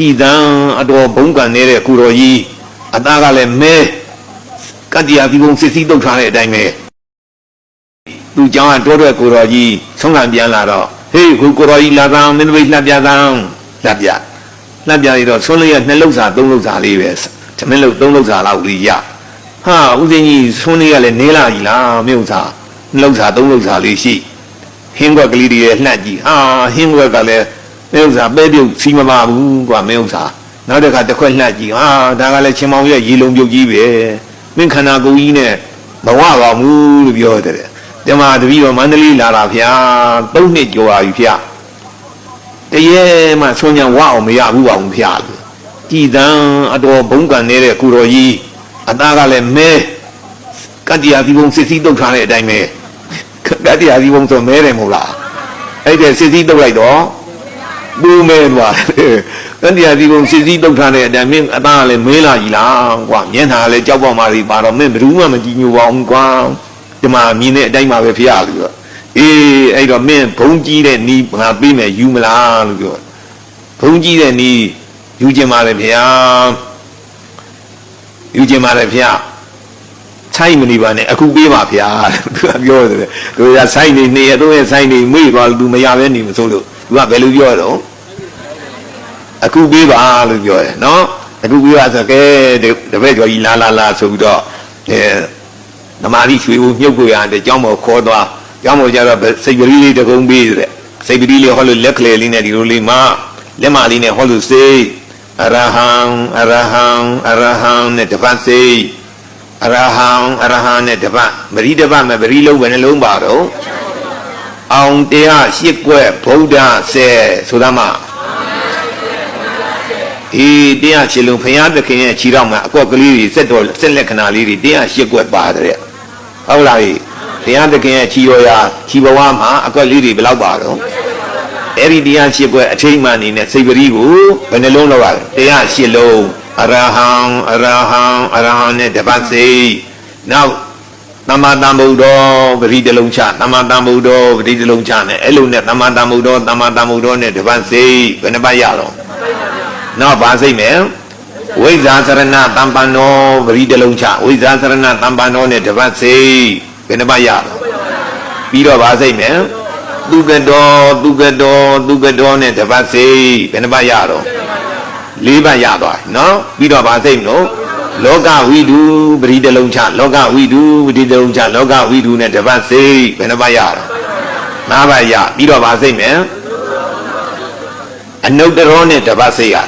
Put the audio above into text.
ကြည်သံအတော်ဘုံကန်နေတဲ့ကုတော်ကြီးအသားကလည်းမဲကတ္တရာဒီဘုံစစ်စီးတုတ်ထားတဲ့အတိုင်းပဲသူเจ้าကတောတဲ့ကိုတော်ကြီးဆုံးခံပြန်လာတော့ဟေးခုကိုတော်ကြီးလာသားမင်းတို့လှပ်ပြသားလှပ်ပြရတော့ဆွန်းလေးက2လုံးစာ3လုံးစာလေးပဲသမင်းလုံး3လုံးစာလောက်လေးရဟာဦးစင်းကြီးဆွန်းလေးကလည်းနေလာကြီးလားမြို့စာ2လုံးစာ3လုံးစာလေးရှိဟင်းကွက်ကလေးတွေလှန့်ကြည့်ဟာဟင်းကွက်ကလည်းမြို့စာပဲပြုတ်စီမပါဘူးကွာမြို့စာနောက်တစ်ခါတစ်ခွက်လှန့်ကြည့်ဟာဒါကလည်းချင်းမောင်ရဲ့ရေလုံးပြုတ်ကြီးပဲမင်းခန္ဓာကိုယ်ကြီးနဲ့မဝပါဘူးလို့ပြောတယ်ဒီမှာတပည့်တော်မန္တလေးလာတာဗျာ3နှစ်ကျော်ပါပြီဗျာတရေမှဆွမ်းကြဝအောင်မရဘူးပါဘူးဗျာကြည်သံအတော်ဘုံကန်နေတဲ့ကုတော်ကြီးအသားကလည်းမဲကတ္တရာဒီဘုံစစ်စီးတုတ်ထားတဲ့အတိုင်းပဲကတ္တရာဒီဘုံဆိုမဲတယ်မဟုတ်လားအဲ့ဒါစစ်စီးတုတ်လိုက်တော့ပူမဲသွားကတ္တရာဒီဘုံစစ်စီးတုတ်ထားတဲ့အတိုင်းမင်းအသားကလည်းမဲလာကြီးလားကွာမျက်နှာလည်းကြောက်ပေါက်မှပြီးပါတော့မင်းဘယ်သူမှမကြည့်ညိုပါဘူးကွာဒီမှာမြင်တဲ့အတိုင်းပါပဲဖေရလို့ပြောအေးအဲ့တော့မင်းဘုံကြီးတဲ့နီးငါပေးမယ်ယူမလားလို့ပြောဘုံကြီးတဲ့နီးယူခြင်းပါလေဖေရယူခြင်းပါလေဖေရဆိုင်မနေပါနဲ့အခုပေးပါဖေရသူကပြောတယ်သူကဆိုင်နေနေရတော့ဆိုင်နေမေ့သွားလို့ तू မရဘဲနေမစိုးလို့ तू ကဘယ်လိုပြောတော့အခုပေးပါလို့ပြောတယ်နော်အခုပေးပါဆိုကဲတပည့်ကျော်ကြီးလာဆိုပြီးတော့နမရီရွှေဦးမြုပ်ကိုရတယ်ကျောင်းပေါ်ခေါ်သွားကျောင်းပေါ်ကျတော့စိတ်ပရီလေးတကုံးပေးတဲ့စိတ်ပရီလေးဟောလို့လက်ကလေးလေးနဲ့ဒီလိုလေးမလက်မလေးနဲ့ဟောလို့စိတ်အရဟံနဲ့တပတ်စိတ်အရဟံနဲ့တပတ်မရီတပတ်မဲ့ပရီလုံးပဲနှလုံးပါတော့အောင်တရားရှစ်ကွက်ဗုဒ္ဓဆယ်ဆိုတာမှတရားချီလုံးဖျားသခင်ရဲ့ခြေထောက်မှာအကွက်ကလေးတွေစက်လက္ခဏာလေးတွေတရားရှစ်ကွက်ပါတယ်ဟုတ်လားတရားသခင်ရဲ့ခြေတော်ရာခြေဘဝမှာအကွက်လေးတွေဘယ်လောက်ပါတော့အဲ့ဒီတရားရှစ်ကွက်အထိမ့်မှအနေနဲ့စိတ်ပရိကိုဘယ်နှလုံးလောက်ရလဲတရားရှစ်လုံးအရဟံနဲ့တပတ်စိတ်နောက်သမ္မာသမ္ဗုဒ္ဓောပရိတလုံးချသမ္မာသမ္ဗုဒ္ဓောပရိတလုံးချနဲ့အဲ့လိုနဲ့သမ္မာသမ္ဗုဒ္ဓောနဲ့တပတ်စိတ်ဘယ်နှပတ်ရတော့နောက်ဗာစိတ်မယ်ဝိဇ္ဇာစရဏတမ္ပန္နောပရိတလုံးချဝိဇ္ဇာစရဏတမ္ပန္နောနဲ့တပတ်စိတ်ဘယ်နှပတ်ရပြီးတော့ဗာစိတ်မယ်သူကတောနဲ့တပတ်စိတ်ဘယ်နှပတ်ရတော့4ပတ်ရသွားနော်ပြီးတော့ဗာစိတ်မလို့လောကဝိတုပရိတလုံးချလောကဝိတုပရိတလုံးချလောကဝိတုနဲ့တပတ်စိတ်ဘယ်နှပတ်ရတော့5ပတ်ရပြီးတော့ဗာစိတ်မယ်အနုတ္တရောနဲ့တပတ်စိတ်